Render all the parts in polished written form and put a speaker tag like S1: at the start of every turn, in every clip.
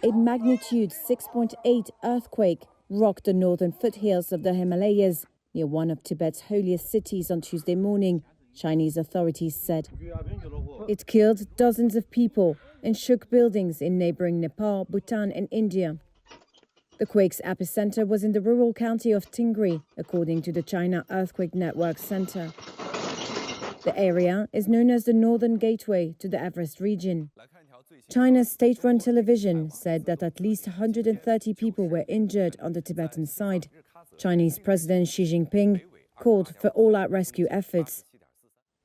S1: a magnitude 6.8 earthquake rocked the northern foothills of the Himalayas near one of Tibet's holiest cities on Tuesday morning, Chinese authorities said. It killed dozens of people and shook buildings in neighboring Nepal, Bhutan and India. The quake's epicenter was in the rural county of Tingri, according to the China Earthquake Network Center. The area is known as the Northern Gateway to the Everest region. China's state-run television said that at least 130 people were injured on the Tibetan side. Chinese President Xi Jinping called for all-out rescue efforts.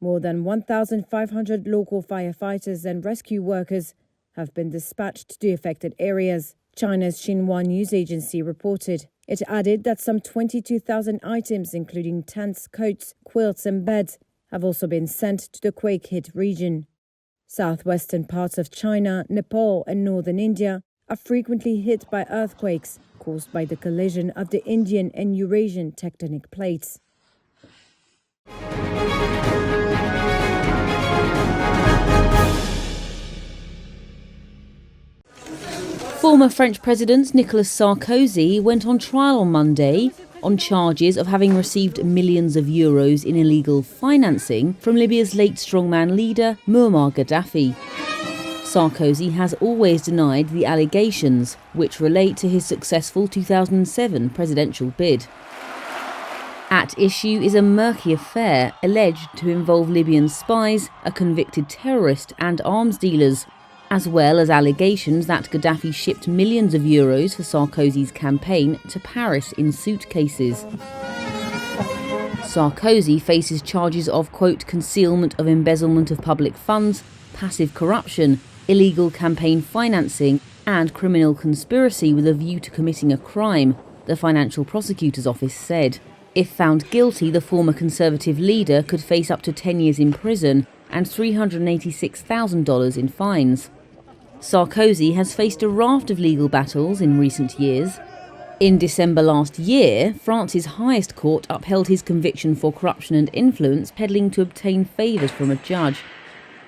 S1: More than 1,500 local firefighters and rescue workers have been dispatched to the affected areas, China's Xinhua news agency reported. It added that some 22,000 items, including tents, coats, quilts and beds, have also been sent to the quake-hit region. Southwestern parts of China, Nepal and northern India are frequently hit by earthquakes caused by the collision of the Indian and Eurasian tectonic plates.
S2: Former French President Nicolas Sarkozy went on trial on Monday on charges of having received millions of euros in illegal financing from Libya's late strongman leader Muammar Gaddafi. Sarkozy has always denied the allegations, which relate to his successful 2007 presidential bid. At issue is a murky affair alleged to involve Libyan spies, a convicted terrorist and arms dealers, as well as allegations that Gaddafi shipped millions of euros for Sarkozy's campaign to Paris in suitcases. Sarkozy faces charges of, quote, concealment of embezzlement of public funds, passive corruption, illegal campaign financing, and criminal conspiracy with a view to committing a crime, the Financial Prosecutor's Office said. If found guilty, the former Conservative leader could face up to 10 years in prison and $386,000 in fines. Sarkozy has faced a raft of legal battles in recent years. In December last year, France's highest court upheld his conviction for corruption and influence peddling to obtain favours from a judge.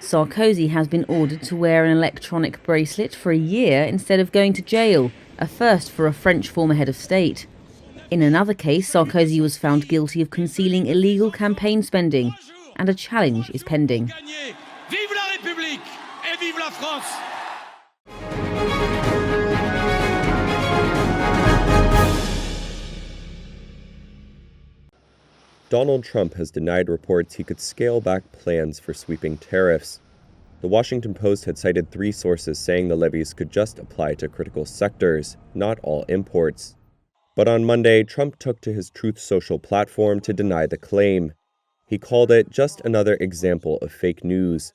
S2: Sarkozy has been ordered to wear an electronic bracelet for a year instead of going to jail, a first for a French former head of state. In another case, Sarkozy was found guilty of concealing illegal campaign spending, and a challenge is pending.
S3: Vive la République et vive la France!
S4: Donald Trump has denied reports he could scale back plans for sweeping tariffs. The Washington Post had cited 3 sources saying the levies could just apply to critical sectors, not all imports. But on Monday, Trump took to his Truth Social platform to deny the claim. He called it just another example of fake news.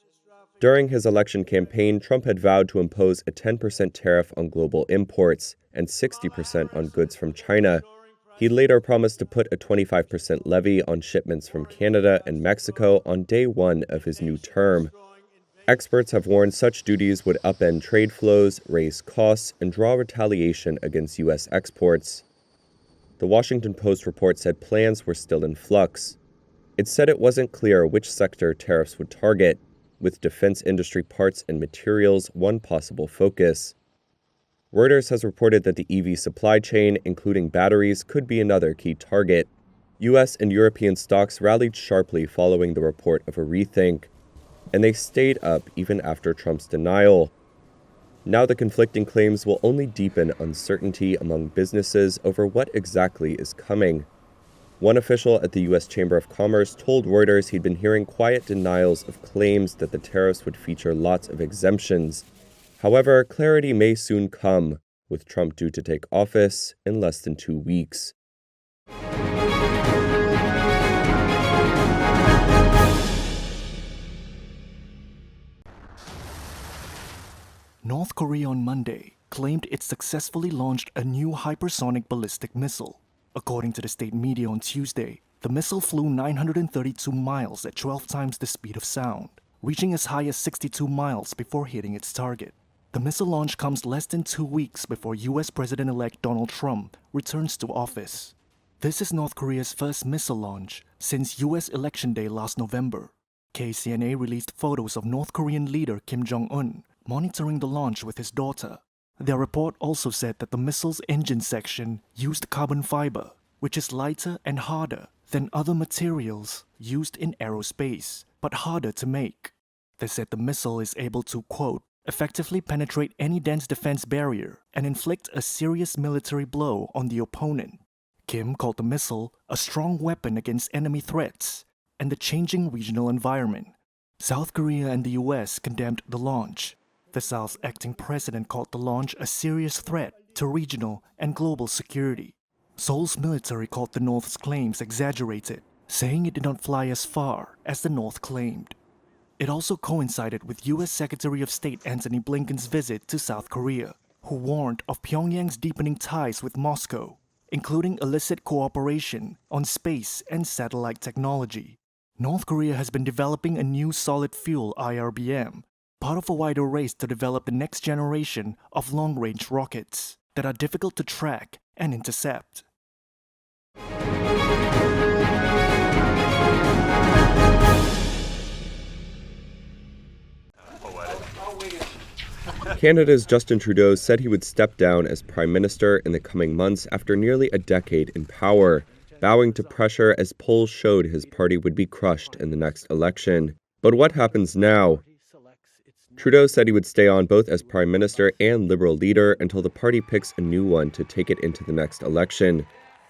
S4: During his election campaign, Trump had vowed to impose a 10% tariff on global imports and 60% on goods from China. He later promised to put a 25% levy on shipments from Canada and Mexico on day 1 of his new term. Experts have warned such duties would upend trade flows, raise costs, and draw retaliation against U.S. exports. The Washington Post report said plans were still in flux. It said it wasn't clear which sector tariffs would target, with defense industry parts and materials one possible focus. Reuters has reported that the EV supply chain, including batteries, could be another key target. U.S. and European stocks rallied sharply following the report of a rethink, and they stayed up even after Trump's denial. Now the conflicting claims will only deepen uncertainty among businesses over what exactly is coming. One official at the U.S. Chamber of Commerce told Reuters he'd been hearing quiet denials of claims that the tariffs would feature lots of exemptions. However, clarity may soon come, with Trump due to take office in less than 2 weeks.
S5: North Korea on Monday claimed it successfully launched a new hypersonic ballistic missile. According to the state media on Tuesday, the missile flew 932 miles at 12 times the speed of sound, reaching as high as 62 miles before hitting its target. The missile launch comes less than 2 weeks before U.S. President-elect Donald Trump returns to office. This is North Korea's first missile launch since U.S. Election Day last November. KCNA released photos of North Korean leader Kim Jong-un monitoring the launch with his daughter. Their report also said that the missile's engine section used carbon fiber, which is lighter and harder than other materials used in aerospace, but harder to make. They said the missile is able to, quote, effectively penetrate any dense defense barrier and inflict a serious military blow on the opponent. Kim called the missile a strong weapon against enemy threats and the changing regional environment. South Korea and the US condemned the launch. The South's acting president called the launch a serious threat to regional and global security. Seoul's military called the North's claims exaggerated, saying it did not fly as far as the North claimed. It also coincided with US Secretary of State Antony Blinken's visit to South Korea, who warned of Pyongyang's deepening ties with Moscow, including illicit cooperation on space and satellite technology. North Korea has been developing a new solid-fuel IRBM, part of a wider race to develop the next generation of long-range rockets that are difficult to track and intercept.
S4: Canada's Justin Trudeau said he would step down as Prime Minister in the coming months after nearly a decade in power, bowing to pressure as polls showed his party would be crushed in the next election. But what happens now? Trudeau said he would stay on both as Prime Minister and Liberal leader until the party picks a new one to take it into the next election.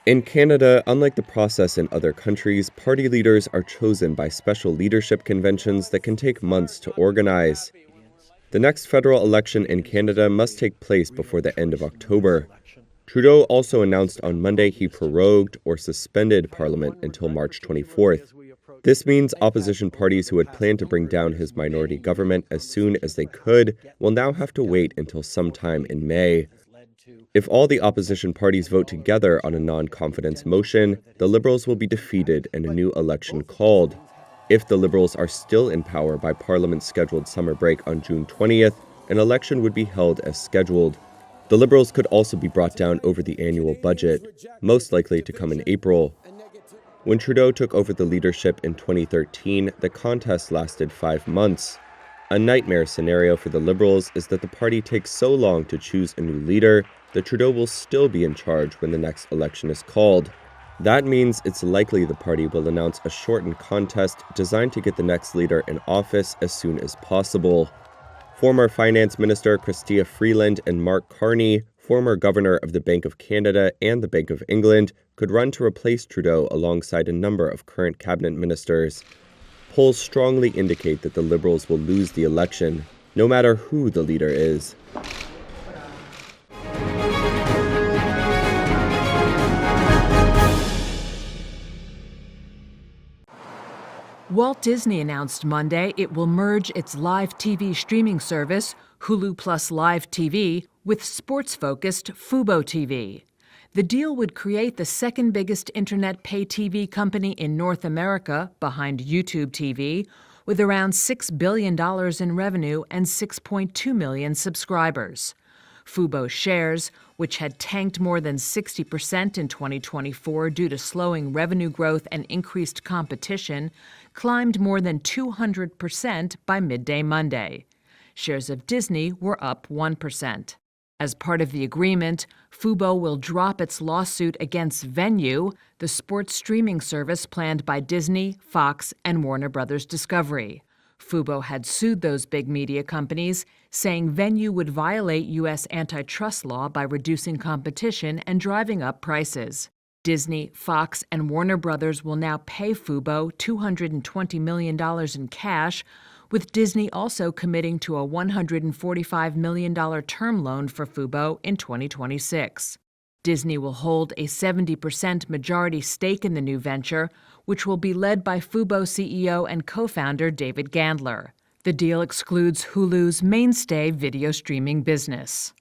S4: In Canada, unlike the process in other countries, party leaders are chosen by special leadership conventions that can take months to organize. The next federal election in Canada must take place before the end of October. Trudeau also announced on Monday he prorogued or suspended Parliament until March 24th. This means opposition parties who had planned to bring down his minority government as soon as they could will now have to wait until sometime in May. If all the opposition parties vote together on a non-confidence motion, the Liberals will be defeated and a new election called. If the Liberals are still in power by Parliament's scheduled summer break on June 20th, an election would be held as scheduled. The Liberals could also be brought down over the annual budget, most likely to come in April. When Trudeau took over the leadership in 2013, the contest lasted 5 months. A nightmare scenario for the Liberals is that the party takes so long to choose a new leader that Trudeau will still be in charge when the next election is called. That means it's likely the party will announce a shortened contest designed to get the next leader in office as soon as possible. Former Finance Minister Chrystia Freeland and Mark Carney, former Governor of the Bank of Canada and the Bank of England, could run to replace Trudeau alongside a number of current cabinet ministers. Polls strongly indicate that the Liberals will lose the election, no matter who the leader is.
S6: Walt Disney announced Monday it will merge its live TV streaming service, Hulu Plus Live TV, with sports-focused Fubo TV. The deal would create the second biggest internet pay TV company in North America, behind YouTube TV, with around $6 billion in revenue and 6.2 million subscribers. Fubo shares, which had tanked more than 60% in 2024 due to slowing revenue growth and increased competition, climbed more than 200% by midday Monday. Shares of Disney were up 1%. As part of the agreement, Fubo will drop its lawsuit against Venue, the sports streaming service planned by Disney, Fox, and Warner Bros. Discovery. Fubo had sued those big media companies, saying Venue would violate U.S. antitrust law by reducing competition and driving up prices. Disney, Fox, and Warner Bros. Will now pay Fubo $220 million in cash, with Disney also committing to a $145 million term loan for Fubo in 2026. Disney will hold a 70% majority stake in the new venture, which will be led by Fubo CEO and co-founder David Gandler. The deal excludes Hulu's mainstay video streaming business.